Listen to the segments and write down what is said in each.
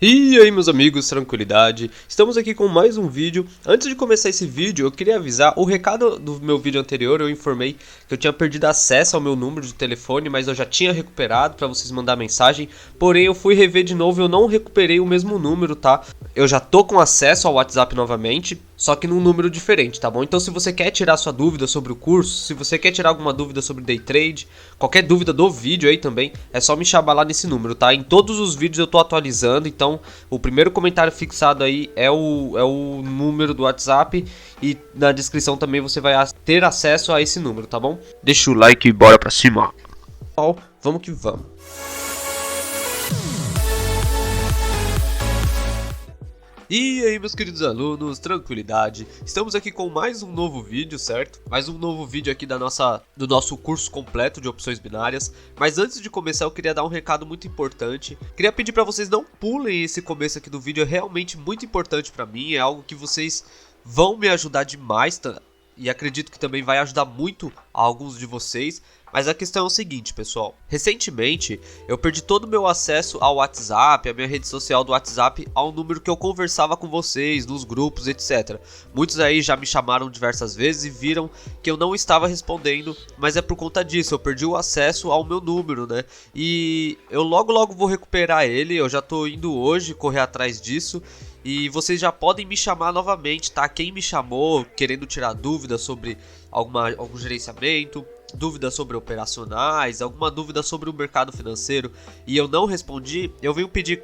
E aí meus amigos, tranquilidade, estamos aqui com mais um vídeo. Antes de começar esse vídeo, eu queria avisar, o recado do meu vídeo anterior eu informei que eu tinha perdido acesso ao meu número de telefone, mas eu já tinha recuperado para vocês mandar mensagem. Porém eu fui rever de novo e eu não recuperei o mesmo número, tá? Eu já tô com acesso ao WhatsApp novamente, só que num número diferente, tá bom? Então se você quer tirar sua dúvida sobre o curso, se você quer tirar alguma dúvida sobre day trade, qualquer dúvida do vídeo aí também, é só me chamar lá nesse número, tá? Em todos os vídeos eu tô atualizando, então o primeiro comentário fixado aí é o número do WhatsApp e na descrição também você vai ter acesso a esse número, tá bom? Deixa o like e bora pra cima. Vamos que vamos. E aí meus queridos alunos, tranquilidade, estamos aqui com mais um novo vídeo, certo? Mais um novo vídeo aqui do nosso curso completo de opções binárias. Mas antes de começar eu queria dar um recado muito importante. Queria pedir para vocês não pulem esse começo aqui do vídeo, é realmente muito importante para mim. É algo que vocês vão me ajudar demais, tá? E acredito que também vai ajudar muito a alguns de vocês. Mas a questão é o seguinte, pessoal. Recentemente, eu perdi todo o meu acesso ao WhatsApp, a minha rede social do WhatsApp, ao número que eu conversava com vocês, nos grupos, etc. Muitos aí já me chamaram diversas vezes e viram que eu não estava respondendo, mas é por conta disso, eu perdi o acesso ao meu número, né? E eu logo vou recuperar ele, eu já tô indo hoje correr atrás disso. E vocês já podem me chamar novamente, tá? Quem me chamou querendo tirar dúvidas sobre algum gerenciamento, dúvidas sobre operacionais, alguma dúvida sobre o mercado financeiro e eu não respondi, eu venho pedir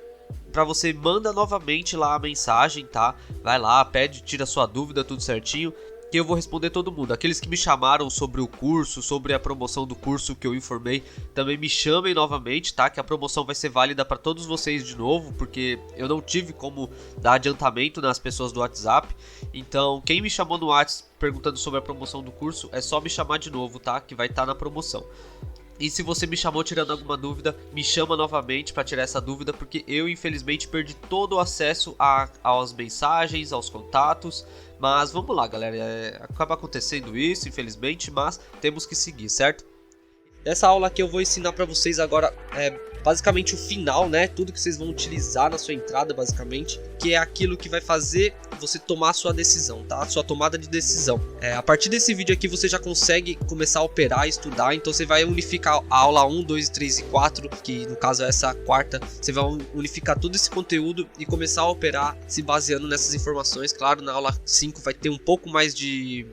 para você, manda novamente lá a mensagem, tá? Vai lá, pede, tira sua dúvida, tudo certinho, que eu vou responder todo mundo. Aqueles que me chamaram sobre o curso, sobre a promoção do curso que eu informei, também me chamem novamente, tá? Que a promoção vai ser válida para todos vocês de novo, porque eu não tive como dar adiantamento nas pessoas do WhatsApp. Então, quem me chamou no WhatsApp perguntando sobre a promoção do curso, é só me chamar de novo, tá? Que vai estar na promoção. E se você me chamou tirando alguma dúvida, me chama novamente para tirar essa dúvida, porque eu infelizmente perdi todo o acesso às mensagens, aos contatos. Mas vamos lá, galera, acaba acontecendo isso, infelizmente, mas temos que seguir, certo? Nessa aula aqui eu vou ensinar para vocês agora basicamente o final, né? Tudo que vocês vão utilizar na sua entrada, basicamente, que é aquilo que vai fazer você tomar a sua decisão, tá? A sua tomada de decisão. A partir desse vídeo aqui você já consegue começar a operar e estudar, então você vai unificar a aula 1, 2, 3 e 4, que no caso é essa quarta, você vai unificar todo esse conteúdo e começar a operar se baseando nessas informações. Claro, na aula 5 vai ter um pouco mais de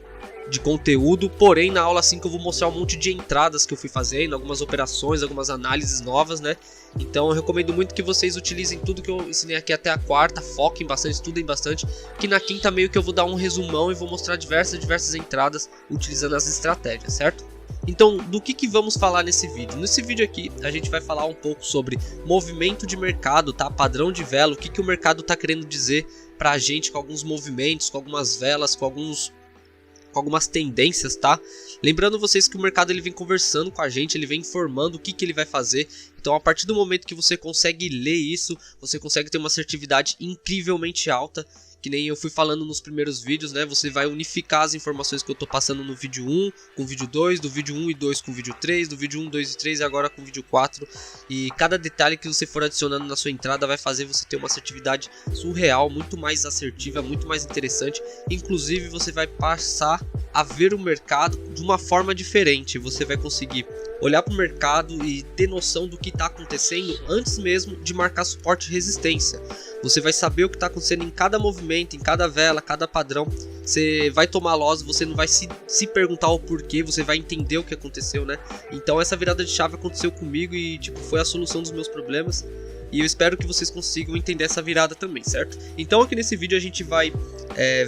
conteúdo, porém na aula 5 eu vou mostrar um monte de entradas que eu fui fazendo, algumas operações, algumas análises novas, né? Então eu recomendo muito que vocês utilizem tudo que eu ensinei aqui até a quarta, foquem bastante, estudem bastante, que na quinta meio que eu vou dar um resumão e vou mostrar diversas entradas utilizando as estratégias, certo? Então, do que vamos falar nesse vídeo? Nesse vídeo aqui, a gente vai falar um pouco sobre movimento de mercado, tá? Padrão de vela, o que o mercado tá querendo dizer pra gente com alguns movimentos, com algumas velas, com algumas tendências, tá? Lembrando vocês que o mercado ele vem conversando com a gente, ele vem informando o que ele vai fazer. Então a partir do momento que você consegue ler isso, você consegue ter uma assertividade incrivelmente alta, que nem eu fui falando nos primeiros vídeos, né? Você vai unificar as informações que eu tô passando no vídeo 1 com o vídeo 2, do vídeo 1 e 2 com o vídeo 3, do vídeo 1, 2 e 3 e agora com o vídeo 4. E cada detalhe que você for adicionando na sua entrada vai fazer você ter uma assertividade surreal, muito mais assertiva, muito mais interessante. Inclusive você vai passar a ver o mercado de uma forma diferente. Você vai conseguir olhar para o mercado e ter noção do que está acontecendo antes mesmo de marcar suporte e resistência. Você vai saber o que está acontecendo em cada movimento, em cada vela, cada padrão. Você vai tomar loss, você não vai se perguntar o porquê, você vai entender o que aconteceu, né? Então essa virada de chave aconteceu comigo e tipo, foi a solução dos meus problemas. E eu espero que vocês consigam entender essa virada também, certo? Então aqui nesse vídeo a gente vai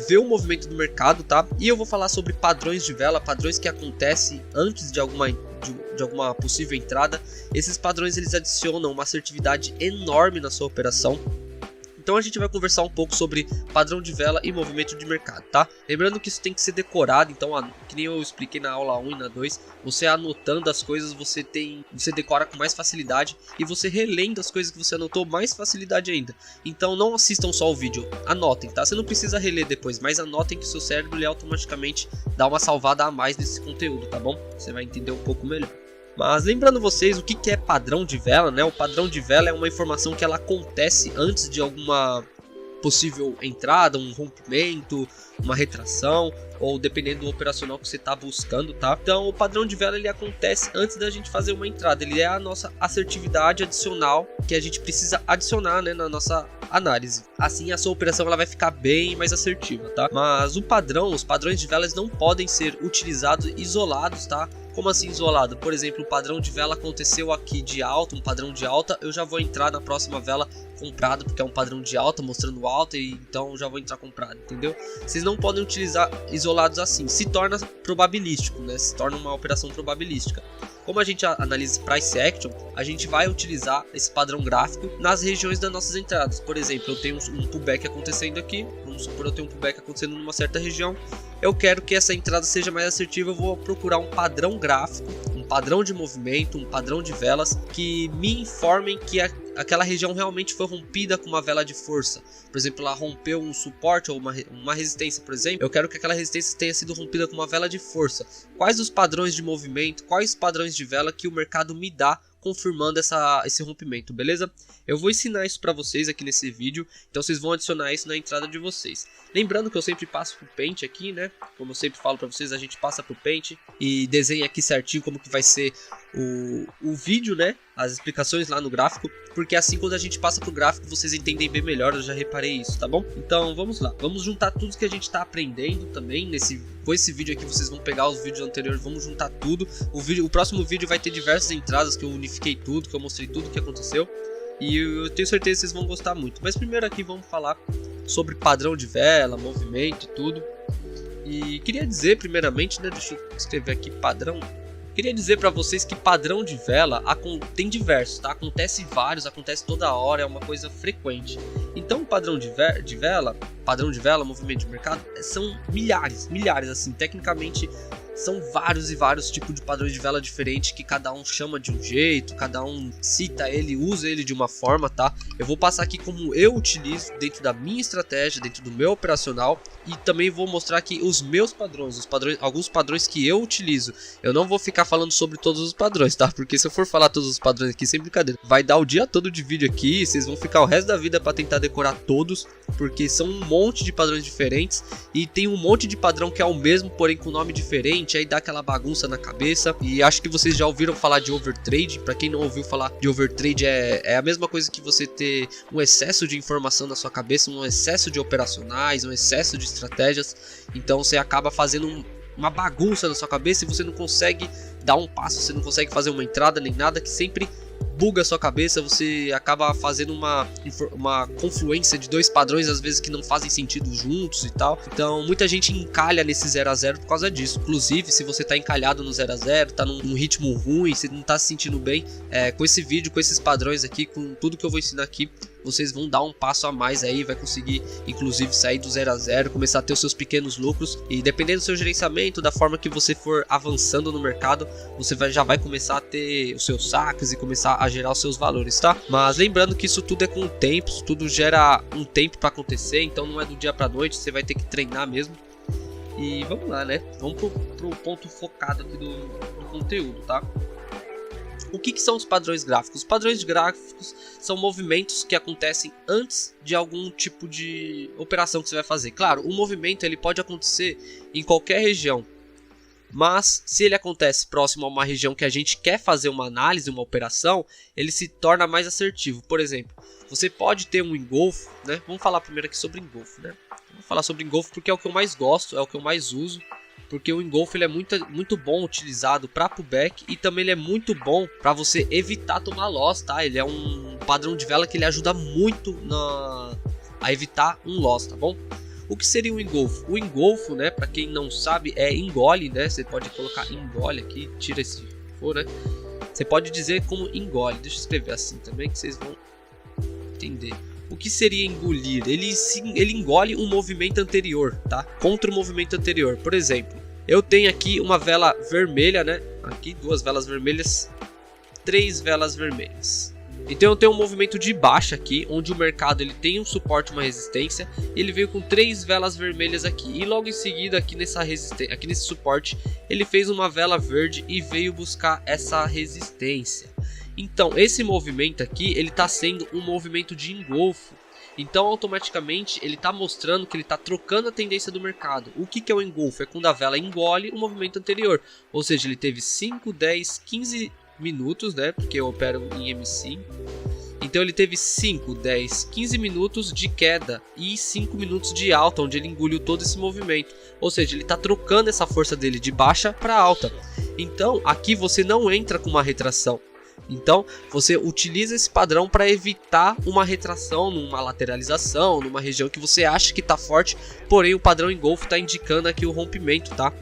ver o movimento do mercado, tá? E eu vou falar sobre padrões de vela, padrões que acontecem antes de alguma possível entrada. Esses padrões eles adicionam uma assertividade enorme na sua operação. Então a gente vai conversar um pouco sobre padrão de vela e movimento de mercado, tá? Lembrando que isso tem que ser decorado, então que nem eu expliquei na aula 1 e na 2, você anotando as coisas, você decora com mais facilidade e você relendo as coisas que você anotou, mais facilidade ainda. Então não assistam só o vídeo, anotem, tá? Você não precisa reler depois, mas anotem que o seu cérebro ele automaticamente dá uma salvada a mais nesse conteúdo, tá bom? Você vai entender um pouco melhor. Mas lembrando vocês o que é padrão de vela, né? O padrão de vela é uma informação que ela acontece antes de alguma possível entrada, um rompimento, uma retração, ou dependendo do operacional que você está buscando, tá? Então o padrão de vela ele acontece antes da gente fazer uma entrada, ele é a nossa assertividade adicional que a gente precisa adicionar, né, na nossa análise. Assim a sua operação ela vai ficar bem mais assertiva, tá? Mas os padrões de velas não podem ser utilizados isolados, tá? Como assim isolado? Por exemplo, o padrão de vela aconteceu aqui de alta, um padrão de alta, eu já vou entrar na próxima vela comprado, porque é um padrão de alta, mostrando alta, e então já vou entrar comprado, entendeu? Vocês não podem utilizar isolados assim, se torna probabilístico, né? Se torna uma operação probabilística. Como a gente analisa price action, a gente vai utilizar esse padrão gráfico nas regiões das nossas entradas. Por exemplo, eu tenho um pullback acontecendo aqui, vamos supor eu tenho um pullback acontecendo numa certa região, eu quero que essa entrada seja mais assertiva, eu vou procurar um padrão gráfico, um padrão de movimento, um padrão de velas que me informem que aquela região realmente foi rompida com uma vela de força. Por exemplo, ela rompeu um suporte ou uma resistência, por exemplo. Eu quero que aquela resistência tenha sido rompida com uma vela de força. Quais os padrões de movimento, quais padrões de vela que o mercado me dá confirmando esse rompimento, beleza? Eu vou ensinar isso para vocês aqui nesse vídeo, então vocês vão adicionar isso na entrada de vocês. Lembrando que eu sempre passo pro Paint aqui, né? Como eu sempre falo para vocês, a gente passa pro Paint e desenha aqui certinho como que vai ser o vídeo, né? As explicações lá no gráfico, porque assim quando a gente passa pro gráfico vocês entendem bem melhor, eu já reparei isso, tá bom? Então vamos lá, vamos juntar tudo que a gente tá aprendendo também com esse vídeo aqui. Vocês vão pegar os vídeos anteriores, vamos juntar tudo. O próximo vídeo vai ter diversas entradas que eu unifiquei tudo, que eu mostrei tudo o que aconteceu, e eu tenho certeza que vocês vão gostar muito. Mas primeiro aqui vamos falar sobre padrão de vela, movimento e tudo. E queria dizer primeiramente, né, deixa eu escrever aqui padrão. Queria dizer para vocês que padrão de vela tem diversos, tá? Acontece vários, acontece toda hora, é uma coisa frequente. Então padrão de vela, movimento de mercado, são milhares, assim, tecnicamente são vários e vários tipos de padrões de vela diferentes que cada um chama de um jeito, cada um cita ele, usa ele de uma forma, tá? Eu vou passar aqui como eu utilizo dentro da minha estratégia, dentro do meu operacional, e também vou mostrar aqui os meus padrões, alguns padrões que eu utilizo. Eu não vou ficar falando sobre todos os padrões, tá? Porque se eu for falar todos os padrões aqui, sem brincadeira, vai dar o dia todo de vídeo aqui, vocês vão ficar o resto da vida para tentar decorar todos, porque são um monte de padrões diferentes e tem um monte de padrão que é o mesmo, porém com nome diferente. Aí dá aquela bagunça na cabeça. E acho que vocês já ouviram falar de overtrade. Para quem não ouviu falar de overtrade, é a mesma coisa que você ter um excesso de informação na sua cabeça, um excesso de operacionais, um excesso de estratégias. Então você acaba fazendo uma bagunça na sua cabeça e você não consegue dar um passo, você não consegue fazer uma entrada nem nada, que sempre buga a sua cabeça. Você acaba fazendo uma confluência de dois padrões, às vezes que não fazem sentido juntos e tal. Então muita gente encalha nesse 0 a 0 por causa disso. Inclusive, se você tá encalhado no 0 a 0, tá num ritmo ruim, você não tá se sentindo bem, com esse vídeo, com esses padrões aqui, com tudo que eu vou ensinar aqui, vocês vão dar um passo a mais aí, vai conseguir inclusive sair do 0 a 0, começar a ter os seus pequenos lucros. E dependendo do seu gerenciamento, da forma que você for avançando no mercado, você já vai começar a ter os seus saques e começar a gerar os seus valores, tá? Mas lembrando que isso tudo é com o tempo, isso tudo gera um tempo para acontecer, então não é do dia para noite, você vai ter que treinar mesmo. E vamos lá, né? Vamos pro ponto focado aqui do conteúdo, tá? O que são os padrões gráficos? Os padrões gráficos são movimentos que acontecem antes de algum tipo de operação que você vai fazer. Claro, o movimento ele pode acontecer em qualquer região, mas se ele acontece próximo a uma região que a gente quer fazer uma análise, uma operação, ele se torna mais assertivo. Por exemplo, você pode ter um engolfo, né? Vamos falar primeiro aqui sobre engolfo, né? Vamos falar sobre engolfo porque é o que eu mais gosto, é o que eu mais uso. Porque o engolfo ele é muito bom utilizado para pullback e também ele é muito bom para você evitar tomar loss, tá? Ele é um padrão de vela que ele ajuda muito a evitar um loss, tá bom? O que seria o engolfo? O engolfo, né, para quem não sabe, é engole, né? Você pode colocar engole aqui, tira esse for, né? Você pode dizer como engole. Deixa eu escrever assim também que vocês vão entender. O que seria engolir? Ele engole um movimento anterior, tá? Contra o movimento anterior. Por exemplo, eu tenho aqui uma vela vermelha, né? Aqui duas velas vermelhas, três velas vermelhas. Então eu tenho um movimento de baixa aqui, onde o mercado ele tem um suporte, uma resistência. Ele veio com 3 velas vermelhas aqui e logo em seguida aqui nesse suporte ele fez uma vela verde e veio buscar essa resistência. Então esse movimento aqui ele está sendo um movimento de engolfo. Então automaticamente ele está mostrando que ele está trocando a tendência do mercado. O que é o engolfo? É quando a vela engole o movimento anterior. Ou seja, ele teve 5, 10, 15 minutos, né? Porque eu opero em M5. Então ele teve 5, 10, 15 minutos de queda e 5 minutos de alta, onde ele engoliu todo esse movimento. Ou seja, ele está trocando essa força dele de baixa para alta. Então aqui você não entra com uma retração. Então você utiliza esse padrão para evitar uma retração, numa lateralização, numa região que você acha que está forte, porém o padrão engolfo está indicando aqui o rompimento, tá?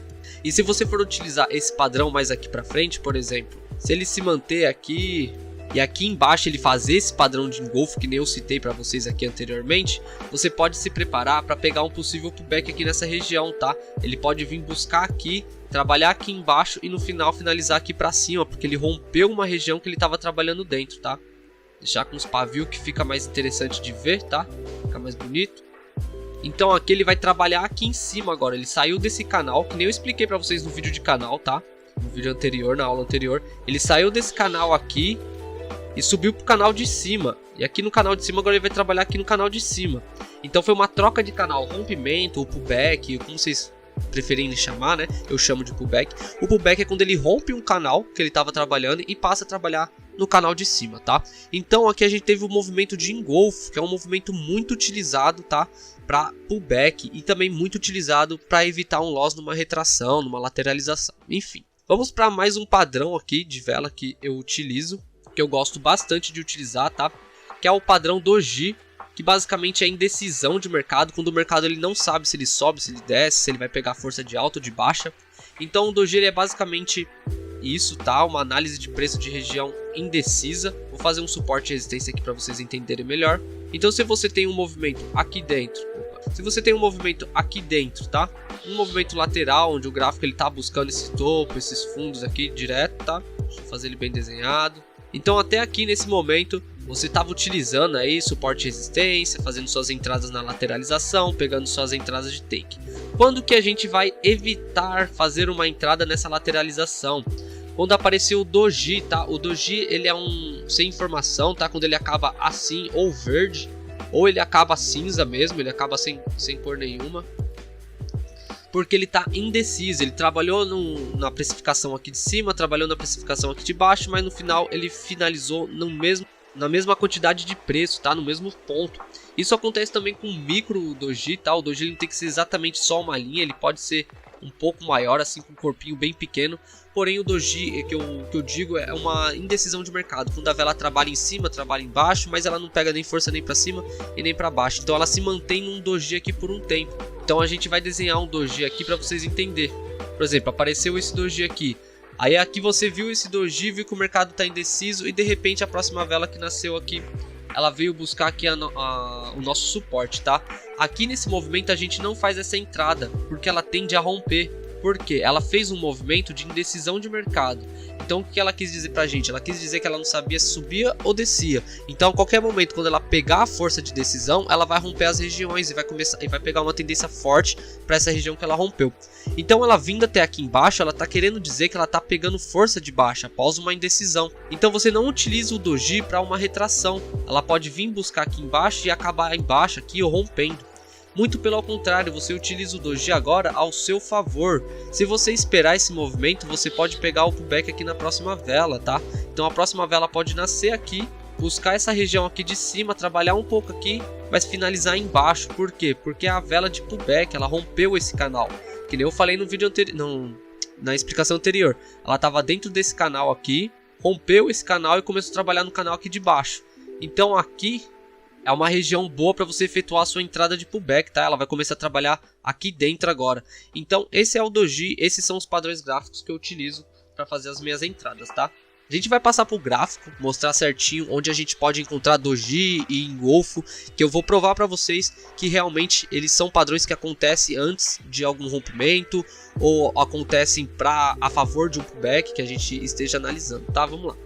E se você for utilizar esse padrão mais aqui para frente, por exemplo, se ele se manter aqui e aqui embaixo ele fazer esse padrão de engolfo que nem eu citei para vocês aqui anteriormente, você pode se preparar para pegar um possível pullback aqui nessa região, tá? Ele pode vir buscar aqui, trabalhar aqui embaixo e no final finalizar aqui para cima, porque ele rompeu uma região que ele estava trabalhando dentro, tá? Deixar com os pavios que fica mais interessante de ver, tá? Fica mais bonito. Então aqui ele vai trabalhar aqui em cima agora. Ele saiu desse canal, que nem eu expliquei para vocês no vídeo de canal, tá? No vídeo anterior, na aula anterior. Ele saiu desse canal aqui e subiu pro canal de cima. E aqui no canal de cima agora ele vai trabalhar aqui no canal de cima. Então foi uma troca de canal, rompimento, ou pullback, como vocês preferem chamar, né? Eu chamo de pullback. O pullback é quando ele rompe um canal que ele estava trabalhando e passa a trabalhar no canal de cima, tá? Então aqui a gente teve o movimento de engolfo, que é um movimento muito utilizado, tá? Para pullback e também muito utilizado para evitar um loss numa retração, numa lateralização. Enfim, vamos para mais um padrão aqui de vela que eu utilizo, que eu gosto bastante de utilizar, tá? Que é o padrão Doji, que basicamente é indecisão de mercado, quando o mercado ele não sabe se ele sobe, se ele desce, se ele vai pegar força de alta ou de baixa. Então o Doji ele é basicamente isso, tá? Uma análise de preço de região indecisa. Vou fazer um suporte e resistência aqui para vocês entenderem melhor. Então se você tem um movimento aqui dentro, se você tem um movimento aqui dentro, tá? Um movimento lateral, onde o gráfico ele tá buscando esse topo, esses fundos aqui direto, tá? Deixa eu fazer ele bem desenhado. Então até aqui nesse momento você estava utilizando aí suporte e resistência, fazendo suas entradas na lateralização, pegando suas entradas de take. Quando que a gente vai evitar fazer uma entrada nessa lateralização? Quando apareceu o Doji, tá? O Doji ele é um sem informação, tá? Quando ele acaba assim ou verde, ou ele acaba cinza mesmo, ele acaba sem cor nenhuma. Porque ele está indeciso, ele trabalhou na precificação aqui de cima, trabalhou na precificação aqui de baixo, mas no final ele finalizou na mesma quantidade de preço, tá? No mesmo ponto. Isso acontece também com o micro Doji, tá? O Doji ele não tem que ser exatamente só uma linha, ele pode ser um pouco maior, assim, com um corpinho bem pequeno. Porém o Doji, que eu digo, é uma indecisão de mercado. Quando a vela trabalha em cima, trabalha embaixo, mas ela não pega nem força nem para cima e nem para baixo. Então ela se mantém num Doji aqui por um tempo. Então a gente vai desenhar um Doji aqui para vocês entenderem. Por exemplo, apareceu esse Doji aqui. Aí aqui você viu esse Doji, viu que o mercado está indeciso e de repente a próxima vela que nasceu aqui, ela veio buscar aqui o nosso suporte, tá? Aqui nesse movimento a gente não faz essa entrada, porque ela tende a romper. Por quê? Ela fez um movimento de indecisão de mercado. Então o que ela quis dizer pra gente? Ela quis dizer que ela não sabia se subia ou descia. Então a qualquer momento, quando ela pegar a força de decisão, ela vai romper as regiões e vai pegar uma tendência forte para essa região que ela rompeu. Então ela vindo até aqui embaixo, ela tá querendo dizer que ela tá pegando força de baixa após uma indecisão. Então você não utiliza o Doji para uma retração. Ela pode vir buscar aqui embaixo e acabar embaixo aqui ou rompendo. Muito pelo contrário, você utiliza o Doji agora ao seu favor. Se você esperar esse movimento, você pode pegar o pullback aqui na próxima vela, tá? Então a próxima vela pode nascer aqui, buscar essa região aqui de cima, trabalhar um pouco aqui, mas finalizar embaixo. Por quê? Porque a vela de pullback, ela rompeu esse canal. Que nem eu falei no vídeo anterior, na explicação anterior. Ela estava dentro desse canal aqui, rompeu esse canal e começou a trabalhar no canal aqui de baixo. Então aqui é uma região boa para você efetuar a sua entrada de pullback, tá? Ela vai começar a trabalhar aqui dentro agora. Então esse é o Doji, esses são os padrões gráficos que eu utilizo para fazer as minhas entradas, tá? A gente vai passar para o gráfico, mostrar certinho onde a gente pode encontrar Doji e engolfo, que eu vou provar para vocês que realmente eles são padrões que acontecem antes de algum rompimento ou acontecem a favor de um pullback que a gente esteja analisando, tá? Vamos lá.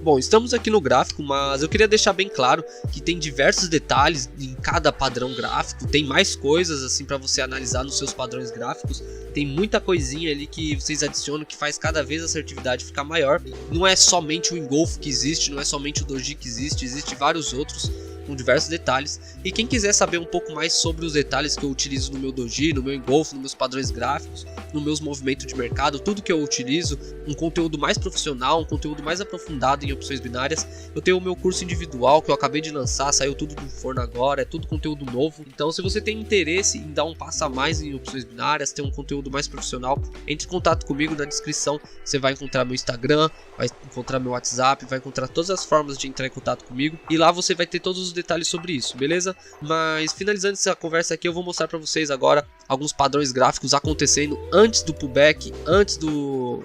Bom, estamos aqui no gráfico, mas eu queria deixar bem claro que tem diversos detalhes em cada padrão gráfico, tem mais coisas assim para você analisar nos seus padrões gráficos, tem muita coisinha ali que vocês adicionam que faz cada vez a assertividade ficar maior. Não é somente o engolfo que existe, não é somente o doji que existe vários outros com diversos detalhes. E quem quiser saber um pouco mais sobre os detalhes que eu utilizo no meu doji, no meu engolfo, nos meus padrões gráficos, nos meus movimentos de mercado, tudo que eu utilizo, um conteúdo mais profissional, um conteúdo mais aprofundado em opções binárias, eu tenho o meu curso individual que eu acabei de lançar, saiu tudo do forno agora, é tudo conteúdo novo. Então se você tem interesse em dar um passo a mais em opções binárias, ter um conteúdo mais profissional, entre em contato comigo. Na descrição você vai encontrar meu Instagram, vai encontrar meu WhatsApp, vai encontrar todas as formas de entrar em contato comigo, e lá você vai ter todos os detalhes sobre isso, beleza? Mas finalizando essa conversa aqui, eu vou mostrar para vocês agora alguns padrões gráficos acontecendo antes do pullback, antes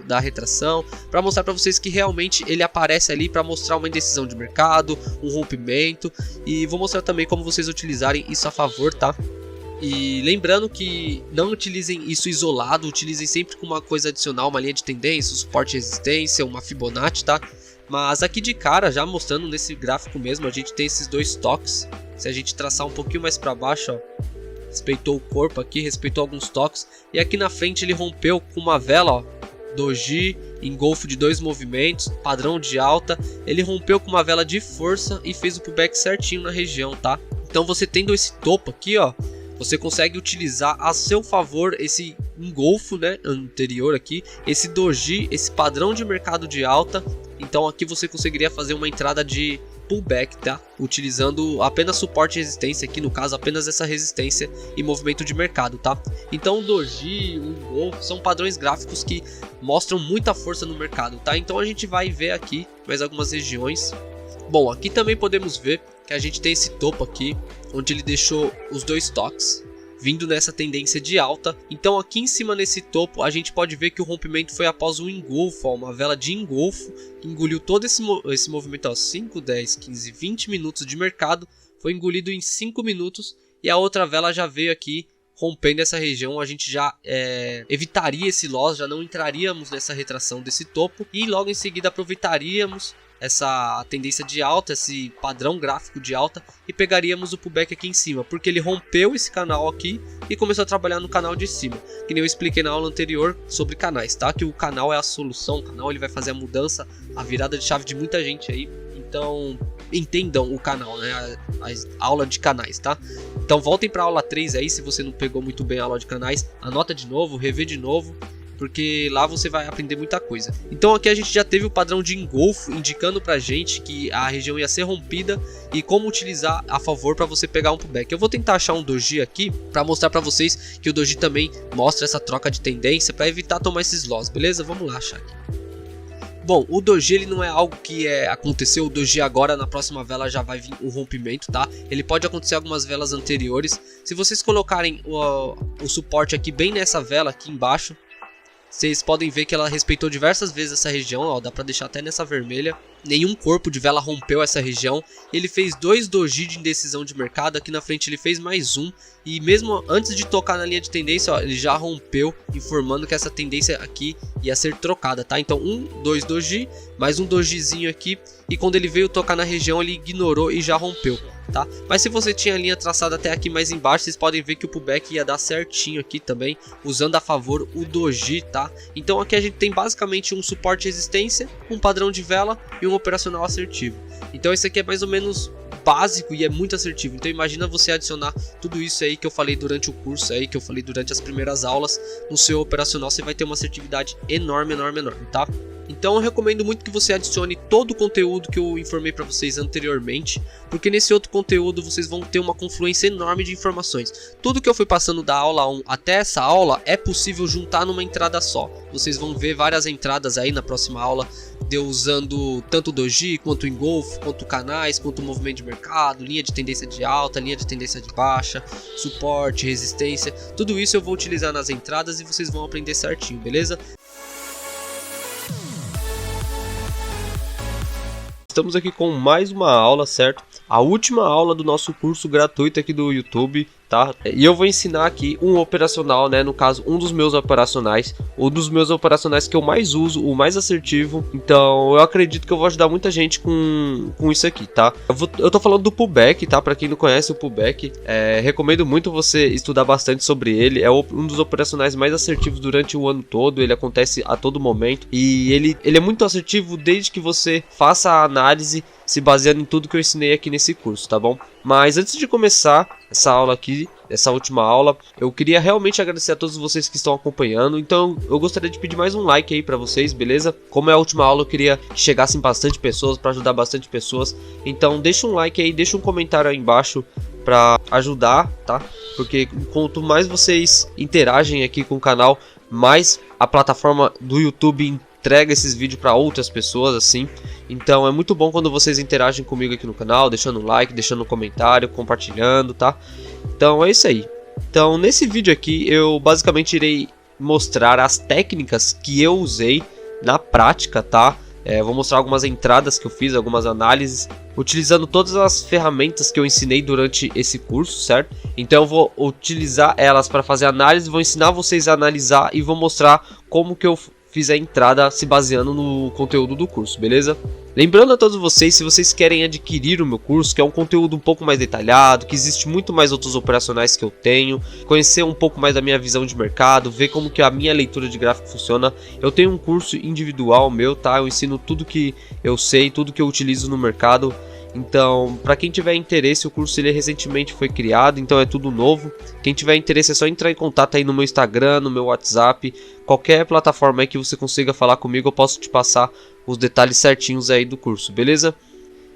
da retração, para mostrar para vocês que realmente ele aparece ali para mostrar uma indecisão de mercado, um rompimento, e vou mostrar também como vocês utilizarem isso a favor, tá? E lembrando que não utilizem isso isolado, utilizem sempre com uma coisa adicional, uma linha de tendência, um suporte e resistência, uma Fibonacci, tá? Mas aqui de cara, já mostrando nesse gráfico mesmo, a gente tem esses dois toques. Se a gente traçar um pouquinho mais para baixo, ó, respeitou o corpo aqui, respeitou alguns toques. E aqui na frente ele rompeu com uma vela, ó, doji, engolfo de dois movimentos, padrão de alta. Ele rompeu com uma vela de força e fez o pullback certinho na região, tá? Então você tendo esse topo aqui, ó, você consegue utilizar a seu favor esse engolfo, né, anterior aqui, esse doji, esse padrão de mercado de alta. Então aqui você conseguiria fazer uma entrada de pullback, tá? Utilizando apenas suporte e resistência, aqui no caso apenas essa resistência e movimento de mercado, tá? Então o doji, o engolfo são padrões gráficos que mostram muita força no mercado, tá? Então a gente vai ver aqui mais algumas regiões. Bom, aqui também podemos ver que a gente tem esse topo aqui, onde ele deixou os dois toques vindo nessa tendência de alta. Então aqui em cima nesse topo a gente pode ver que o rompimento foi após um engolfo, ó, uma vela de engolfo que engoliu todo esse movimento, ó, 5, 10, 15, 20 minutos de mercado, foi engolido em 5 minutos, e a outra vela já veio aqui rompendo essa região. A gente já evitaria esse loss, já não entraríamos nessa retração desse topo, e logo em seguida aproveitaríamos essa tendência de alta, esse padrão gráfico de alta, e pegaríamos o pullback aqui em cima, porque ele rompeu esse canal aqui e começou a trabalhar no canal de cima, que nem eu expliquei na aula anterior sobre canais, tá? Que o canal é a solução, o canal ele vai fazer a mudança, a virada de chave de muita gente aí. Então entendam o canal, né? A aula de canais, tá? Então voltem para a aula 3 aí, se você não pegou muito bem a aula de canais, anota de novo, revê de novo, porque lá você vai aprender muita coisa. Então aqui a gente já teve o padrão de engolfo indicando pra gente que a região ia ser rompida e como utilizar a favor para você pegar um pullback. Eu vou tentar achar um doji aqui para mostrar para vocês que o doji também mostra essa troca de tendência para evitar tomar esses loss, beleza? Vamos lá achar aqui. Bom, o doji ele não é algo que aconteceu, o doji agora na próxima vela já vai vir o rompimento, tá? Ele pode acontecer algumas velas anteriores. Se vocês colocarem o suporte aqui bem nessa vela aqui embaixo, vocês podem ver que ela respeitou diversas vezes essa região, ó, dá pra deixar até nessa vermelha. Nenhum corpo de vela rompeu essa região. Ele fez dois doji de indecisão de mercado, aqui na frente ele fez mais um. E mesmo antes de tocar na linha de tendência, ó, ele já rompeu, informando que essa tendência aqui ia ser trocada, tá? Então dois doji, mais um dojizinho aqui. E quando ele veio tocar na região, ele ignorou e já rompeu, tá? Mas se você tinha a linha traçada até aqui mais embaixo, vocês podem ver que o pullback ia dar certinho aqui também, usando a favor o doji, tá? Então aqui a gente tem basicamente um suporte e resistência, um padrão de vela e um operacional assertivo. Então esse aqui é mais ou menos básico e é muito assertivo. Então imagina você adicionar tudo isso aí que eu falei durante o curso aí, que eu falei durante as primeiras aulas, no seu operacional você vai ter uma assertividade enorme, enorme, enorme, tá? Então eu recomendo muito que você adicione todo o conteúdo que eu informei para vocês anteriormente, porque nesse outro conteúdo vocês vão ter uma confluência enorme de informações. Tudo que eu fui passando da aula 1 até essa aula é possível juntar numa entrada só. Vocês vão ver várias entradas aí na próxima aula, eu usando tanto o doji, quanto o engolfo, quanto canais, quanto o movimento de mercado, linha de tendência de alta, linha de tendência de baixa, suporte, resistência. Tudo isso eu vou utilizar nas entradas e vocês vão aprender certinho, beleza? Estamos aqui com mais uma aula, certo? A última aula do nosso curso gratuito aqui do YouTube, tá? E eu vou ensinar aqui um operacional, né? No caso, um dos meus operacionais que eu mais uso, o mais assertivo. Então, eu acredito que eu vou ajudar muita gente com isso aqui, tá? Eu tô falando do pullback, tá? Pra quem não conhece o pullback, recomendo muito você estudar bastante sobre ele. É um dos operacionais mais assertivos durante o ano todo. Ele acontece a todo momento e ele é muito assertivo desde que você faça a análise se baseando em tudo que eu ensinei aqui nesse curso, tá bom? Mas antes de começar essa aula aqui, essa última aula, eu queria realmente agradecer a todos vocês que estão acompanhando. Então eu gostaria de pedir mais um like aí pra vocês, beleza? Como é a última aula, eu queria que chegassem bastante pessoas, pra ajudar bastante pessoas. Então deixa um like aí, deixa um comentário aí embaixo pra ajudar, tá? Porque quanto mais vocês interagem aqui com o canal, mais a plataforma do YouTube entrega esses vídeos para outras pessoas, assim. Então é muito bom quando vocês interagem comigo aqui no canal, deixando um like, deixando um comentário, compartilhando, tá? Então é isso aí. Então nesse vídeo aqui eu basicamente irei mostrar as técnicas que eu usei na prática, tá? Vou mostrar algumas entradas que eu fiz, algumas análises, utilizando todas as ferramentas que eu ensinei durante esse curso, certo? Então eu vou utilizar elas para fazer análise, vou ensinar vocês a analisar e vou mostrar como que eu fiz a entrada se baseando no conteúdo do curso, beleza? Lembrando a todos vocês, se vocês querem adquirir o meu curso, que é um conteúdo um pouco mais detalhado, que existe muito mais outros operacionais que eu tenho, conhecer um pouco mais da minha visão de mercado, ver como que a minha leitura de gráfico funciona, eu tenho um curso individual meu, tá? Eu ensino tudo que eu sei, tudo que eu utilizo no mercado. Então, para quem tiver interesse, o curso ele recentemente foi criado, então é tudo novo. Quem tiver interesse é só entrar em contato aí no meu Instagram, no meu WhatsApp, qualquer plataforma aí que você consiga falar comigo, eu posso te passar os detalhes certinhos aí do curso, beleza?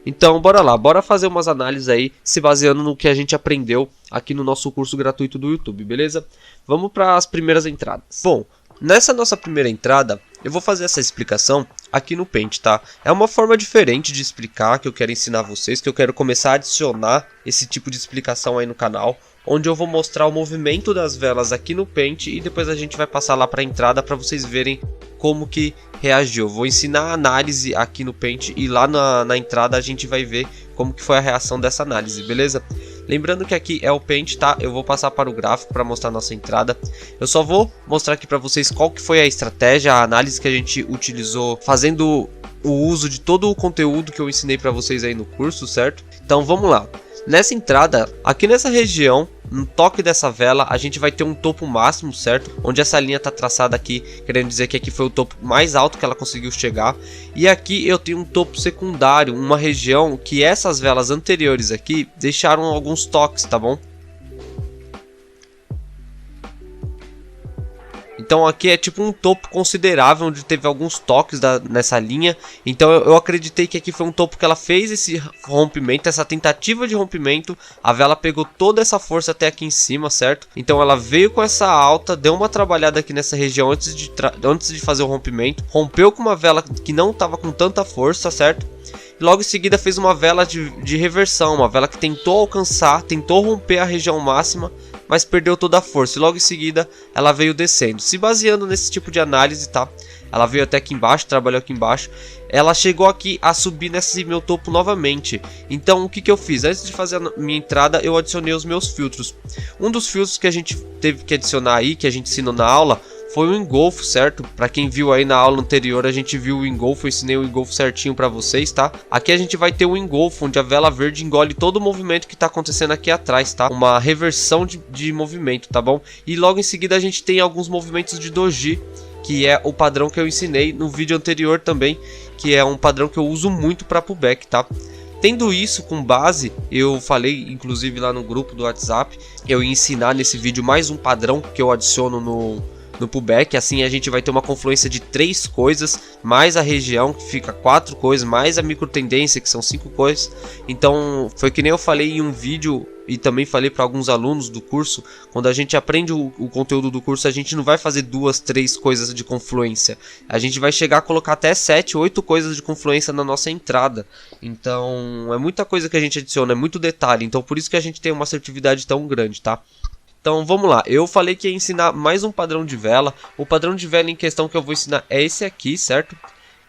Então, bora lá, bora fazer umas análises aí, se baseando no que a gente aprendeu aqui no nosso curso gratuito do YouTube, beleza? Vamos para as primeiras entradas. Bom, nessa nossa primeira entrada, eu vou fazer essa explicação aqui no Paint, tá? É uma forma diferente de explicar que eu quero ensinar vocês, que eu quero começar a adicionar esse tipo de explicação aí no canal, onde eu vou mostrar o movimento das velas aqui no Paint e depois a gente vai passar lá para a entrada para vocês verem como que reagiu. Vou ensinar a análise aqui no Paint e lá na entrada a gente vai ver como que foi a reação dessa análise, beleza? Lembrando que aqui é o Paint, tá? Eu vou passar para o gráfico para mostrar a nossa entrada. Eu só vou mostrar aqui para vocês qual que foi a estratégia, a análise que a gente utilizou fazendo o uso de todo o conteúdo que eu ensinei para vocês aí no curso, certo? Então vamos lá. Nessa entrada, aqui nessa região, no toque dessa vela, a gente vai ter um topo máximo, certo? Onde essa linha está traçada aqui, querendo dizer que aqui foi o topo mais alto que ela conseguiu chegar. E aqui eu tenho um topo secundário, uma região que essas velas anteriores aqui deixaram alguns toques, tá bom? Então aqui é tipo um topo considerável, onde teve alguns toques nessa linha. Então eu acreditei que aqui foi um topo que ela fez esse rompimento, essa tentativa de rompimento. A vela pegou toda essa força até aqui em cima, certo? Então ela veio com essa alta, deu uma trabalhada aqui nessa região antes de fazer o rompimento. Rompeu com uma vela que não estava com tanta força, certo? E logo em seguida fez uma vela de reversão, uma vela que tentou alcançar, tentou romper a região máxima, mas perdeu toda a força, e logo em seguida ela veio descendo. Se baseando nesse tipo de análise, tá? Ela veio até aqui embaixo, trabalhou aqui embaixo, ela chegou aqui a subir nesse meu topo novamente. Então o que eu fiz? Antes de fazer a minha entrada, eu adicionei os meus filtros. Um dos filtros que a gente teve que adicionar aí, que a gente ensinou na aula, foi o engolfo, certo? Para quem viu aí na aula anterior, a gente viu o engolfo, eu ensinei o engolfo certinho para vocês, tá? Aqui a gente vai ter o engolfo, onde a vela verde engole todo o movimento que tá acontecendo aqui atrás, tá? Uma reversão de movimento, tá bom? E logo em seguida a gente tem alguns movimentos de doji, que é o padrão que eu ensinei no vídeo anterior também, que é um padrão que eu uso muito para pullback, tá? Tendo isso com base, eu falei inclusive lá no grupo do WhatsApp, eu ia ensinar nesse vídeo mais um padrão que eu adiciono no pullback. Assim a gente vai ter uma confluência de 3 coisas, mais a região que fica 4 coisas, mais a micro tendência que são 5 coisas. Então foi que nem eu falei em um vídeo e também falei para alguns alunos do curso, quando a gente aprende o conteúdo do curso, a gente não vai fazer 2, 3 coisas de confluência, a gente vai chegar a colocar até 7, 8 coisas de confluência na nossa entrada. Então é muita coisa que a gente adiciona, é muito detalhe, então por isso que a gente tem uma assertividade tão grande, tá? Então vamos lá, eu falei que ia ensinar mais um padrão de vela. O padrão de vela em questão que eu vou ensinar é esse aqui, certo?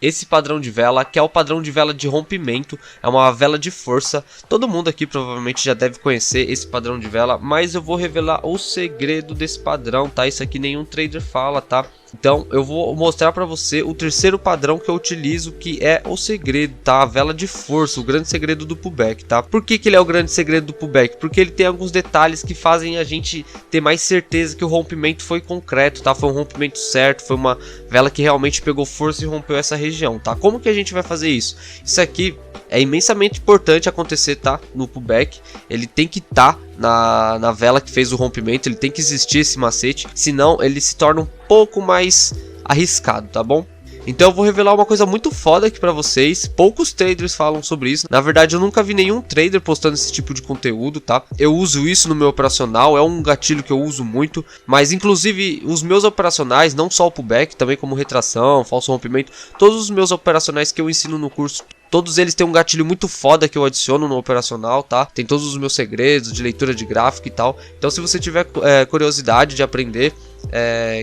esse padrão de vela, que é o padrão de vela de rompimento, é uma vela de força. Todo mundo aqui provavelmente já deve conhecer esse padrão de vela, mas eu vou revelar o segredo desse padrão, tá? Isso aqui nenhum trader fala, tá? Então eu vou mostrar para você o terceiro padrão que eu utilizo, que é o segredo, tá? A vela de força, o grande segredo do pullback, tá? Por que ele é o grande segredo do pullback? Porque ele tem alguns detalhes que fazem a gente ter mais certeza que o rompimento foi concreto, tá? Foi um rompimento certo, foi uma vela que realmente pegou força e rompeu essa região, tá? Como que a gente vai fazer isso? Isso aqui é imensamente importante acontecer, tá? No pullback, ele tem que estar na vela que fez o rompimento, ele tem que existir esse macete, senão ele se torna um pouco mais arriscado, tá bom? Então eu vou revelar uma coisa muito foda aqui pra vocês. Poucos traders falam sobre isso. Na verdade eu nunca vi nenhum trader postando esse tipo de conteúdo, tá? Eu uso isso no meu operacional, é um gatilho que eu uso muito. Mas inclusive os meus operacionais, não só o pullback, também como retração, falso rompimento, todos os meus operacionais que eu ensino no curso, todos eles têm um gatilho muito foda que eu adiciono no operacional, tá? Tem todos os meus segredos de leitura de gráfico e tal. Então se você tiver curiosidade de aprender,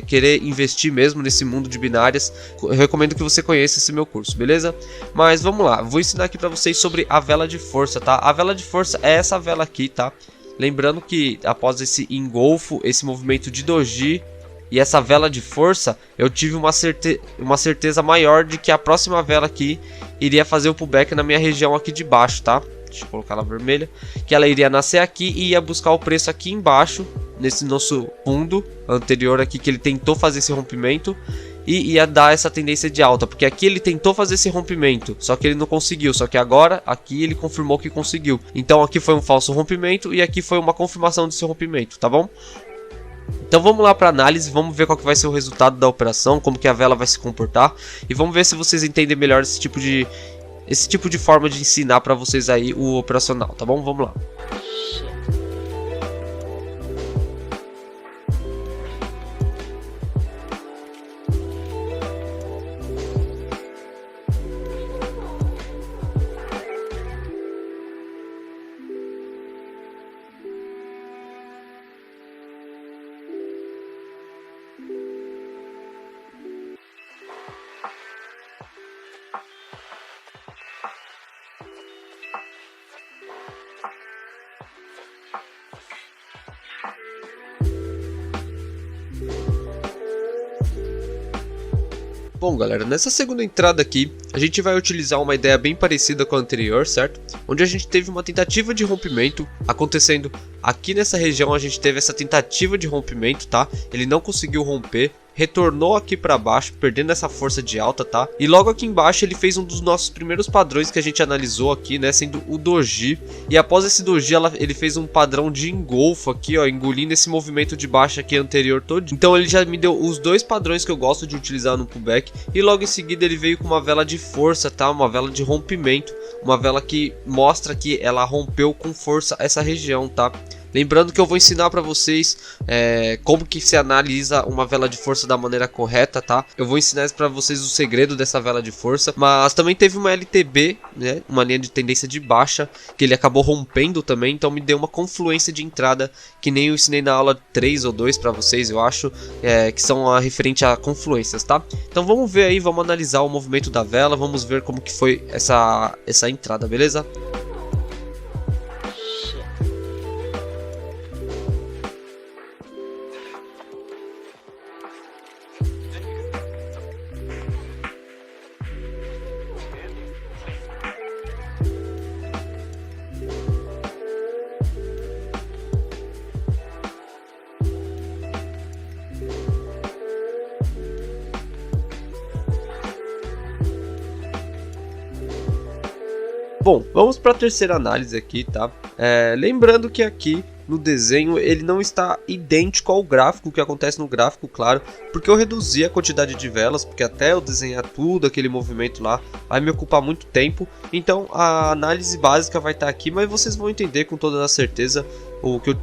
querer investir mesmo nesse mundo de binárias, eu recomendo que você conheça esse meu curso, beleza? Mas vamos lá, vou ensinar aqui pra vocês sobre a vela de força, tá? A vela de força é essa vela aqui, tá? Lembrando que após esse engolfo, esse movimento de doji e essa vela de força, eu tive uma certeza maior de que a próxima vela aqui iria fazer o pullback na minha região aqui de baixo, tá? Deixa eu colocar ela vermelha. Que ela iria nascer aqui e ia buscar o preço aqui embaixo, nesse nosso fundo anterior aqui, que ele tentou fazer esse rompimento e ia dar essa tendência de alta, porque aqui ele tentou fazer esse rompimento, só que ele não conseguiu, só que agora aqui ele confirmou que conseguiu. Então aqui foi um falso rompimento e aqui foi uma confirmação desse rompimento, tá bom? Então vamos lá para análise, vamos ver qual que vai ser o resultado da operação, como que a vela vai se comportar e vamos ver se vocês entendem melhor esse tipo de forma de ensinar para vocês aí o operacional, tá bom? Vamos lá. Bom galera, nessa segunda entrada aqui, a gente vai utilizar uma ideia bem parecida com a anterior, certo? Onde a gente teve uma tentativa de rompimento acontecendo aqui nessa região, a gente teve essa tentativa de rompimento, tá? Ele não conseguiu romper, retornou aqui para baixo, perdendo essa força de alta, tá? E logo aqui embaixo ele fez um dos nossos primeiros padrões que a gente analisou aqui, né? Sendo o doji. E após esse doji, ele fez um padrão de engolfo aqui, ó, engolindo esse movimento de baixo aqui anterior todo. Então ele já me deu os dois padrões que eu gosto de utilizar no pullback. E logo em seguida ele veio com uma vela de força, tá? Uma vela de rompimento, uma vela que mostra que ela rompeu com força essa região, tá? Lembrando que eu vou ensinar para vocês como que se analisa uma vela de força da maneira correta, tá? Eu vou ensinar para vocês o segredo dessa vela de força. Mas também teve uma LTB, né? Uma linha de tendência de baixa, que ele acabou rompendo também. Então me deu uma confluência de entrada, que nem eu ensinei na aula 3 ou 2 para vocês, eu acho. Que são referente a confluências, tá? Então vamos ver aí, vamos analisar o movimento da vela. Vamos ver como que foi essa entrada, beleza? Bom, vamos para a terceira análise aqui, tá? Lembrando que aqui no desenho ele não está idêntico ao gráfico, que acontece no gráfico, claro, porque eu reduzi a quantidade de velas, porque até eu desenhar tudo aquele movimento lá vai me ocupar muito tempo. Então a análise básica vai estar aqui, mas vocês vão entender com toda a certeza o que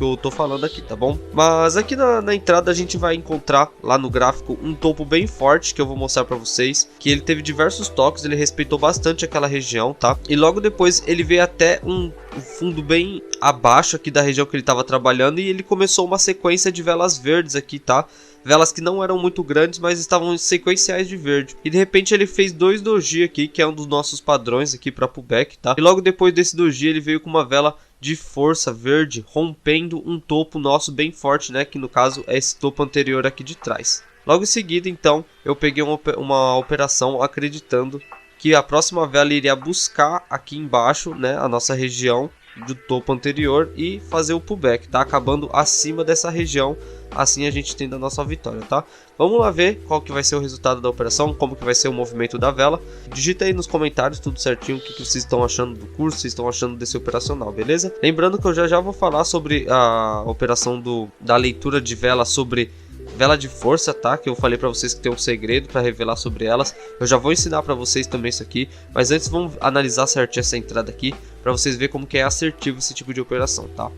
eu tô falando aqui, tá bom? Mas aqui na entrada a gente vai encontrar lá no gráfico um topo bem forte que eu vou mostrar pra vocês, que ele teve diversos toques, ele respeitou bastante aquela região, tá? E logo depois ele veio até um fundo bem abaixo aqui da região que ele estava trabalhando, e ele começou uma sequência de velas verdes aqui, tá? Velas que não eram muito grandes, mas estavam sequenciais de verde. E de repente ele fez 2 doji aqui, que é um dos nossos padrões aqui para pullback, tá? E logo depois desse doji ele veio com uma vela de força verde, rompendo um topo nosso bem forte, né? Que no caso é esse topo anterior aqui de trás. Logo em seguida, então, eu peguei uma operação acreditando que a próxima vela iria buscar aqui embaixo, né, a nossa região do topo anterior e fazer o pullback, tá? Acabando acima dessa região, assim a gente tendo a nossa vitória, tá? Vamos lá ver qual que vai ser o resultado da operação, como que vai ser o movimento da vela. Digita aí nos comentários tudo certinho o que vocês estão achando do curso, vocês estão achando desse operacional, beleza? Lembrando que eu já vou falar sobre a operação da leitura de vela sobre vela de força, tá? Que eu falei pra vocês que tem um segredo pra revelar sobre elas. Eu já vou ensinar pra vocês também isso aqui, mas antes vamos analisar certinho essa entrada aqui pra vocês verem como que é assertivo esse tipo de operação, tá?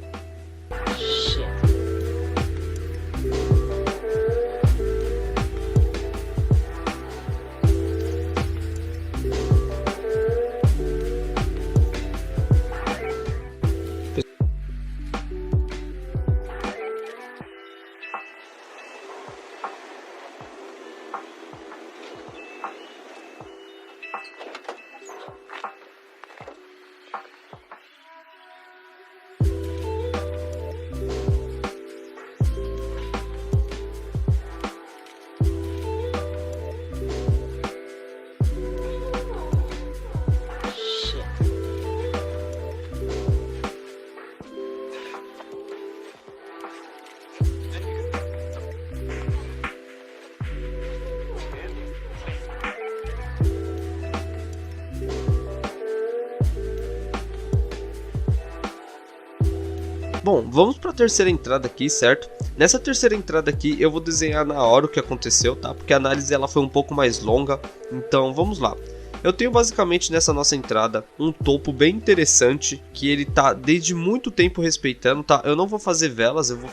Bom, vamos para a terceira entrada aqui, certo? Nessa terceira entrada aqui eu vou desenhar na hora o que aconteceu, tá? Porque a análise ela foi um pouco mais longa, então vamos lá. Eu tenho basicamente nessa nossa entrada um topo bem interessante que ele tá desde muito tempo respeitando, tá? Eu não vou fazer velas, eu vou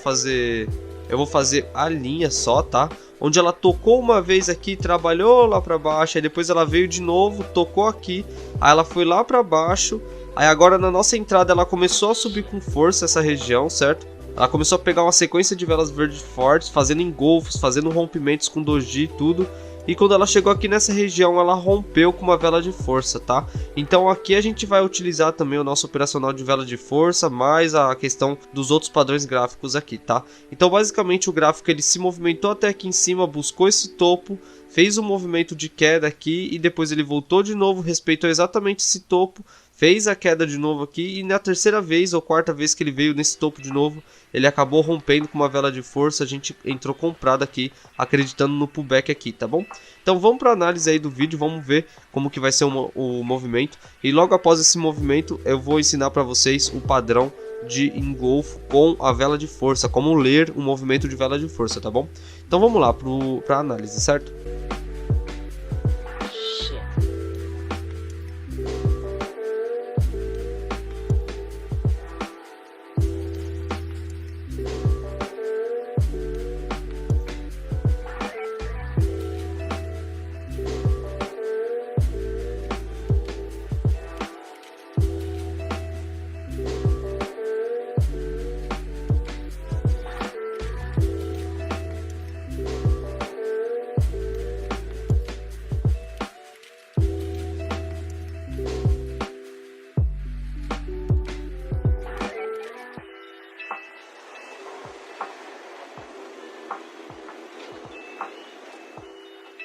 fazer a linha só, tá? Onde ela tocou uma vez aqui, trabalhou lá para baixo, aí depois ela veio de novo, tocou aqui, aí ela foi lá para baixo. Aí agora na nossa entrada ela começou a subir com força essa região, certo? Ela começou a pegar uma sequência de velas verdes fortes, fazendo engolfos, fazendo rompimentos com doji e tudo. E quando ela chegou aqui nessa região, ela rompeu com uma vela de força, tá? Então aqui a gente vai utilizar também o nosso operacional de vela de força, mais a questão dos outros padrões gráficos aqui, tá? Então basicamente o gráfico ele se movimentou até aqui em cima, buscou esse topo, fez um movimento de queda aqui e depois ele voltou de novo, respeitou exatamente esse topo, fez a queda de novo aqui e na terceira vez ou quarta vez que ele veio nesse topo de novo, ele acabou rompendo com uma vela de força. A gente entrou comprado aqui, acreditando no pullback aqui, tá bom? Então vamos para a análise aí do vídeo, vamos ver como que vai ser o movimento. E logo após esse movimento eu vou ensinar para vocês o padrão de engolfo com a vela de força, como ler o movimento de vela de força, tá bom? Então vamos lá para a análise, certo?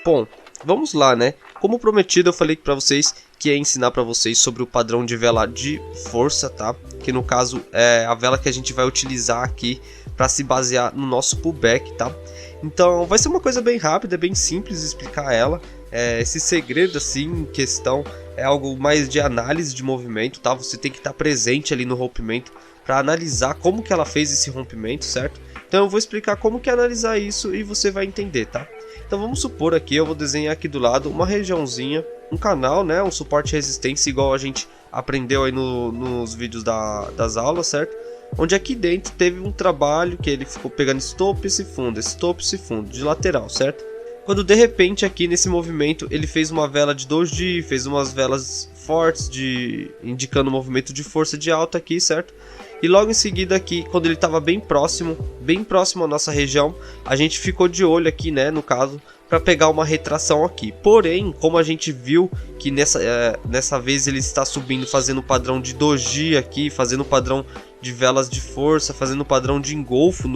Bom, vamos lá, né? Como prometido, eu falei para vocês que ia ensinar para vocês sobre o padrão de vela de força, tá? Que no caso é a vela que a gente vai utilizar aqui para se basear no nosso pullback, tá? Então vai ser uma coisa bem rápida, bem simples explicar ela. Esse segredo assim em questão é algo mais de análise de movimento, tá? Você tem que estar presente ali no rompimento para analisar como que ela fez esse rompimento, certo? Então eu vou explicar como que é analisar isso e você vai entender, tá? Então vamos supor aqui, eu vou desenhar aqui do lado uma regiãozinha, um canal, né? Um suporte de resistência igual a gente aprendeu aí nos vídeos das aulas, certo? onde aqui dentro teve um trabalho que ele ficou pegando estopo e esse fundo, de lateral, certo? Quando de repente aqui nesse movimento ele fez uma vela de doji, fez umas velas fortes indicando o movimento de força de alta aqui, certo? E logo em seguida aqui, quando ele estava bem próximo à nossa região, a gente ficou de olho aqui, né, no caso, para pegar uma retração aqui. Porém, como a gente viu que nessa vez ele está subindo, fazendo o padrão de doji aqui, fazendo o padrão de velas de força, fazendo o padrão de engolfo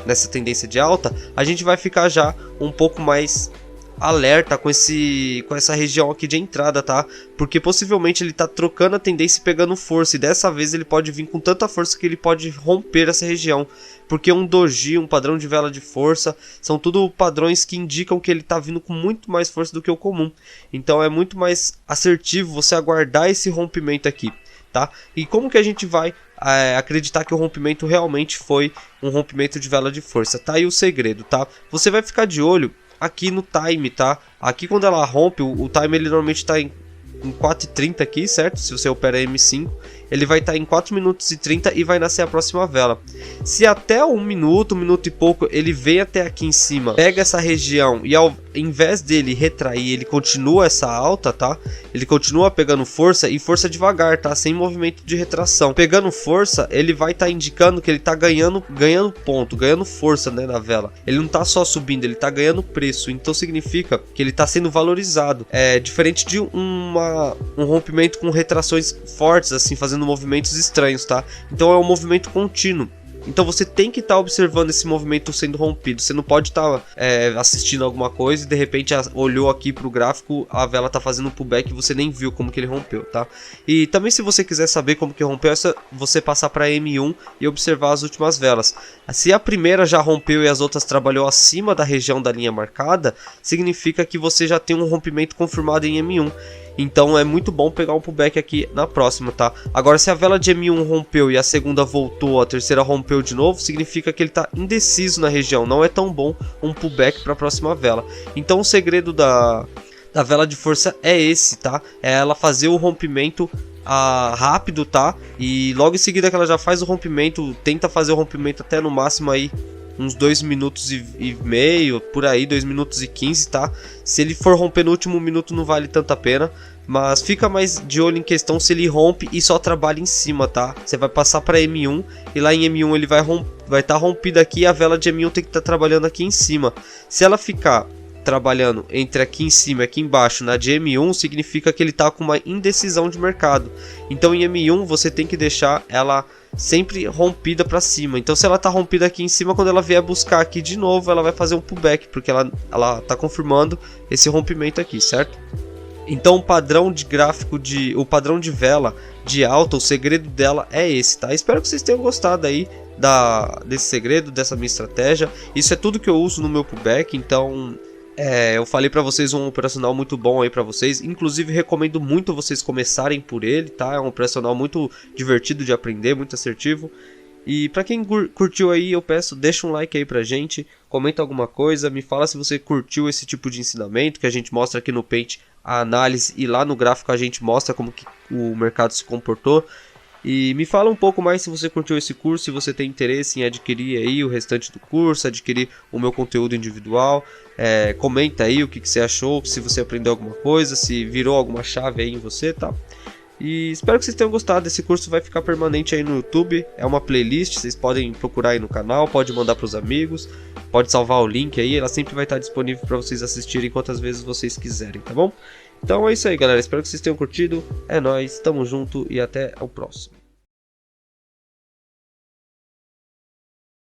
nessa tendência de alta, a gente vai ficar já um pouco mais alerta com essa região aqui de entrada, tá? Porque possivelmente ele tá trocando a tendência e pegando força, e dessa vez ele pode vir com tanta força que ele pode romper essa região, porque um doji, um padrão de vela de força, são tudo padrões que indicam que ele tá vindo com muito mais força do que o comum. Então é muito mais assertivo você aguardar esse rompimento aqui, tá? E como que a gente vai acreditar que o rompimento realmente foi um rompimento de vela de força? Tá aí o segredo, tá? Você vai ficar de olho aqui no time, tá? Aqui quando ela rompe, o time ele normalmente está em 4h30 aqui, certo? Se você opera M5, ele vai estar em 4 minutos e 30 e vai nascer a próxima vela. Se até 1 minuto e pouco ele vem até aqui em cima, pega essa região e ao invés dele retrair, ele continua essa alta, tá? Ele continua pegando força e força devagar, tá? Sem movimento de retração. Pegando força, ele vai estar indicando que ele tá ganhando ponto, ganhando força, né, na vela. Ele não tá só subindo, ele tá ganhando preço. Então significa que ele tá sendo valorizado. É diferente de um rompimento com retrações fortes, assim, fazendo movimentos estranhos, tá? Então é um movimento contínuo. Então você tem que estar observando esse movimento sendo rompido. Você não pode estar assistindo alguma coisa e de repente olhou aqui para o gráfico, a vela está fazendo um pullback e você nem viu como que ele rompeu, tá? E também, se você quiser saber como que rompeu, é só você passar para M1 e observar as últimas velas. Se a primeira já rompeu e as outras trabalhou acima da região da linha marcada, significa que você já tem um rompimento confirmado em M1. Então é muito bom pegar um pullback aqui na próxima, tá? Agora, se a vela de M1 rompeu e a segunda voltou, a terceira rompeu de novo, significa que ele está indeciso na região. Não é tão bom um pullback para a próxima vela. Então o segredo da vela de força é esse, tá? É ela fazer o rompimento rápido, tá? E logo em seguida que ela já faz o rompimento, tenta fazer o rompimento até no máximo aí uns 2 minutos e meio, por aí, 2 minutos e 15, tá? Se ele for romper no último minuto não vale tanta pena, mas fica mais de olho em questão se ele rompe e só trabalha em cima, tá? Você vai passar para M1 e lá em M1 ele vai estar rompido aqui e a vela de M1 tem que estar trabalhando aqui em cima. Se ela ficar trabalhando entre aqui em cima e aqui embaixo na de M1, significa que ele está com uma indecisão de mercado. Então em M1 você tem que deixar ela sempre rompida para cima. Então se ela tá rompida aqui em cima, quando ela vier buscar aqui de novo, ela vai fazer um pullback, porque ela tá confirmando esse rompimento aqui, certo? Então o padrão de gráfico o padrão de vela de alta, o segredo dela é esse, tá? Espero que vocês tenham gostado aí desse segredo, dessa minha estratégia. Isso é tudo que eu uso no meu pullback, então eu falei pra vocês um operacional muito bom aí pra vocês. Inclusive recomendo muito vocês começarem por ele, tá? É um operacional muito divertido de aprender, muito assertivo. E pra quem curtiu aí, eu peço, deixa um like aí pra gente, comenta alguma coisa, me fala se você curtiu esse tipo de ensinamento que a gente mostra aqui no Paint, a análise, e lá no gráfico a gente mostra como que o mercado se comportou. E me fala um pouco mais se você curtiu esse curso, se você tem interesse em adquirir aí o restante do curso, adquirir o meu conteúdo individual. Comenta aí o que você achou, se você aprendeu alguma coisa, se virou alguma chave aí em você, tá? E espero que vocês tenham gostado. Esse curso vai ficar permanente aí no YouTube, é uma playlist, vocês podem procurar aí no canal, pode mandar para os amigos, pode salvar o link aí, ela sempre vai estar disponível para vocês assistirem quantas vezes vocês quiserem, tá bom? Então é isso aí, galera, espero que vocês tenham curtido, é nóis, tamo junto e até o próximo.